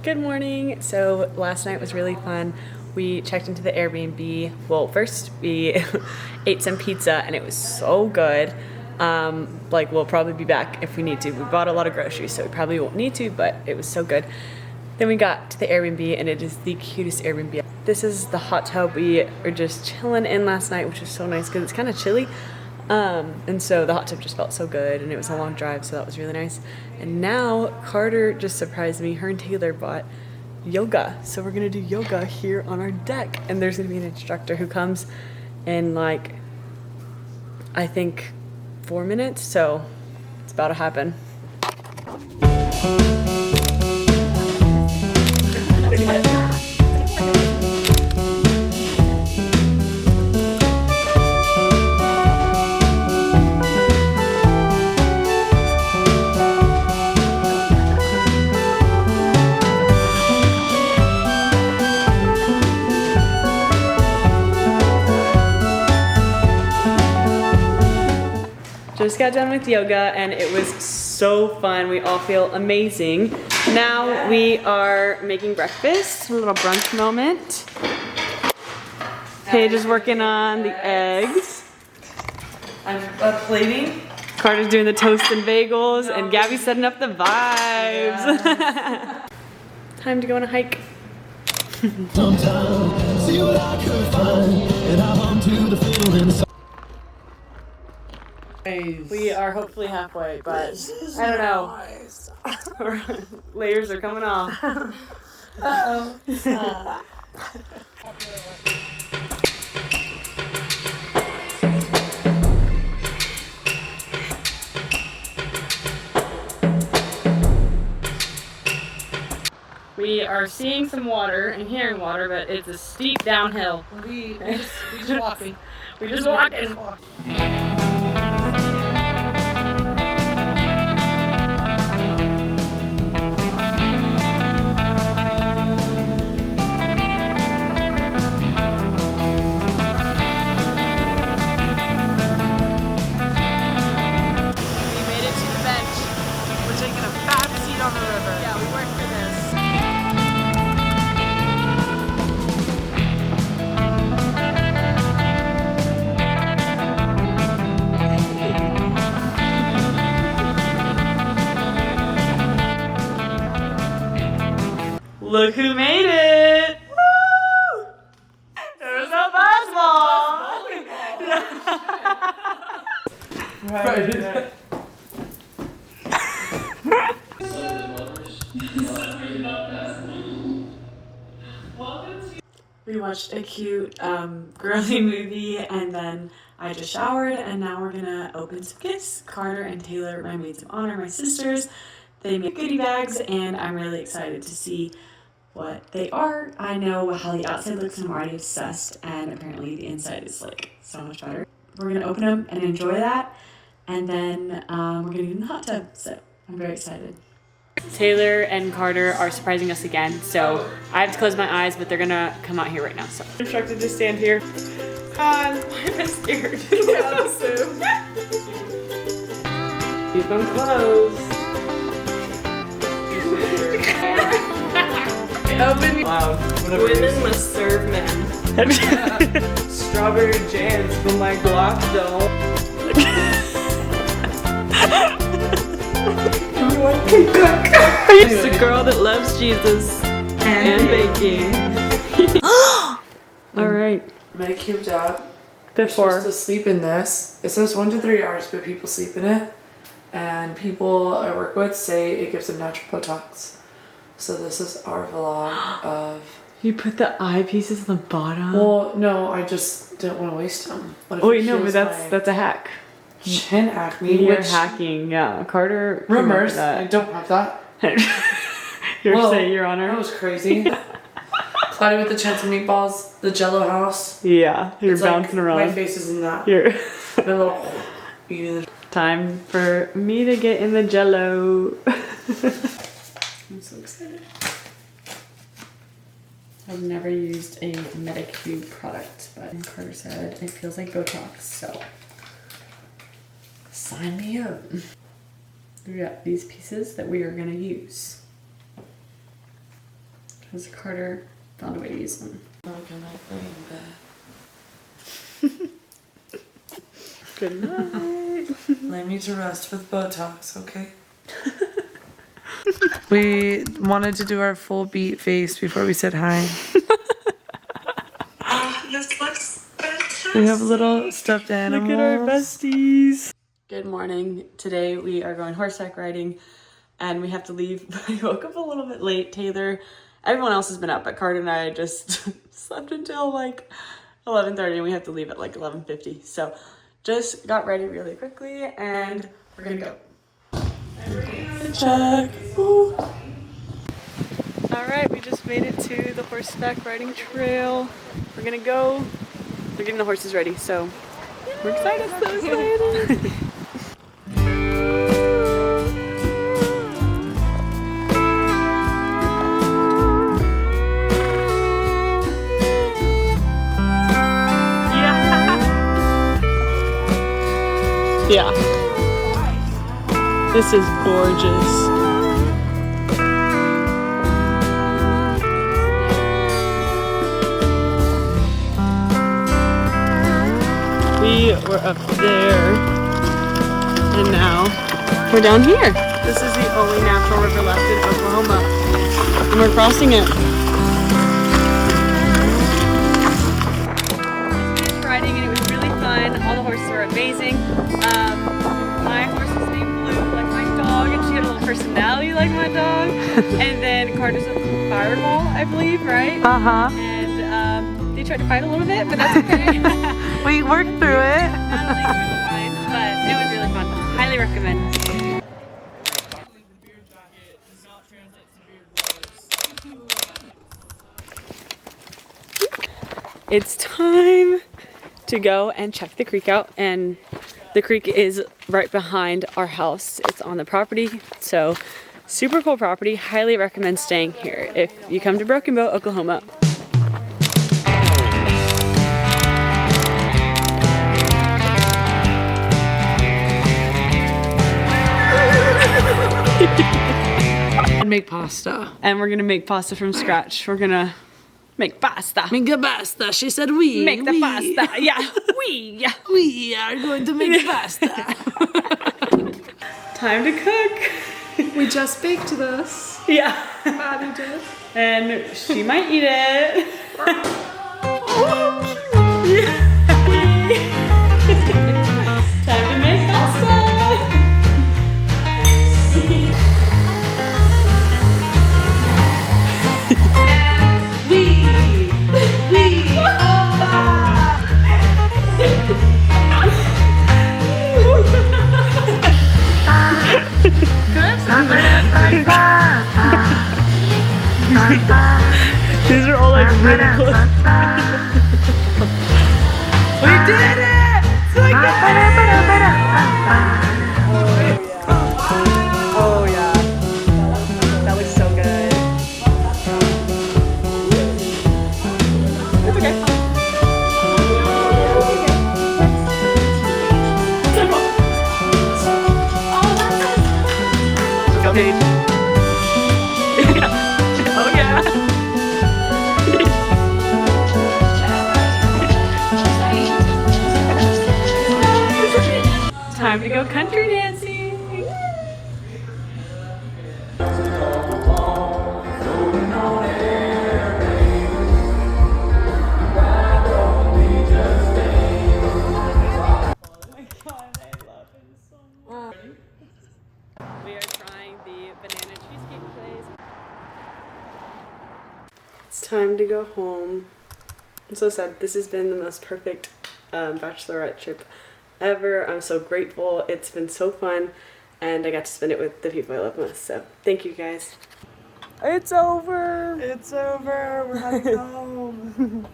Good morning. So last night was really fun. We checked into the Airbnb. Well, first we ate some pizza and it was so good. Like we'll probably be back if we need to. We bought a lot of groceries, so we probably won't need to, but it was so good. Then we got to the Airbnb and it is the cutest Airbnb. This is the hot tub we were just chilling in last night, which is so nice because it's kind of chilly. And so the hot tub just felt so good and it was a long drive, so that was really nice. And now Carter just surprised me. Her and Taylor bought yoga. So we're gonna do yoga here on our deck. And there's gonna be an instructor who comes in like, I think 4 minutes. So it's about to happen. Just got done with yoga and it was so fun. We all feel amazing. Now we are making breakfast, a little brunch moment. Paige is working on the eggs. I'm plating. Carter's doing the toast and bagels, and Gabby's setting up the vibes. Yeah. Time to go on a hike. Sometimes, see what I could find, and I hum to the feeling. We are hopefully halfway, but I don't know. Layers are coming off. Uh-oh. We are seeing some water and hearing water, but it's a steep downhill. We just walking. We're just walking. Look who made it! Woo! There's a basketball! Right. We watched a cute girly movie and then I just showered and now we're gonna open some gifts. Carter and Taylor, my maids of honor, my sisters, they made goodie bags and I'm really excited to see what they are. I know how the outside looks and I'm already obsessed, and apparently the inside is like so much better. We're gonna open them and enjoy that, and then we're gonna get in the hot tub, so I'm very excited. Taylor and Carter are surprising us again, so I have to close my eyes, but they're gonna come out here right now. So I'm instructed to stand here. God, why am I scared? Keep them closed. Open. Wow. Women must serve men. Strawberry jams from my Glock doll. Everyone can cook. It's the girl that loves Jesus and baking. All right. My cute job. Before. Supposed to sleep in this. It says 1 to 3 hours, but people sleep in it. And people I work with say it gives them natural Botox. So this is our vlog of... You put the eyepieces on the bottom? Well, no, I just didn't want to waste them. Oh wait, no, but that's a hack. Chin acne. You're hacking, yeah. Carter... Rumors. I don't have that. You're saying Your Honor. That was crazy. Cloudy with the Chance of Meatballs, the Jello house. Yeah, you're it's bouncing like, around. My face is in that. You're... eating the... Time for me to get in the Jello. I'm so excited. I've never used a Medicube product, but Carter said it feels like Botox, so sign me up. We got these pieces that we are gonna use. because Carter found a way to use them. Oh, good night, baby. Good night. Lay me to rest with Botox, okay? We wanted to do our full beat face before we said hi. This looks fantastic. We have little stuffed animals. Look at our besties. Good morning. Today we are going horseback riding and we have to leave. I woke up a little bit late. Taylor, everyone else has been up, but Carter and I just slept until like 11:30 and we have to leave at like 11:50. So just got ready really quickly and we're gonna go. Check. Ooh. All right, we just made it to the horseback riding trail. We're gonna go. We're getting the horses ready, so we're excited. So excited. Yeah. This is gorgeous. We were up there, and now we're down here. This is the only natural river left in Oklahoma, and we're crossing it. Riding, and it was really fun. All the horses were amazing. My horse is named Blue, like my dog, and she had a little personality like my dog. And then Carter's a fireball, I believe, right? Uh-huh. And they tried to fight a little bit, but that's okay. We worked through it. But it was really fun. Highly recommend. It's time to go and check the creek out, and the creek is right behind our house. It's on the property, so super cool property. Highly recommend staying here if you come to Broken Bow, Oklahoma. And make pasta. And we're gonna make pasta from scratch. We're gonna make pasta. Make the pasta. She said we. Make the pasta. Yeah, we. We are going to make the pasta. Time to cook. We just baked this. Yeah. Bobby did. And she might eat it. Time to make pasta. These are all like really close. We did it! So good! Oh yeah. That looks so good. It's okay. Okay. Oh yeah. Time to go country dancing. We are trying the banana cheesecake place. It's time to go home. I'm so sad. This has been the most perfect bachelorette trip ever. I'm so grateful. It's been so fun, and I got to spend it with the people I love most. So thank you guys. It's over. It's over. We're heading home.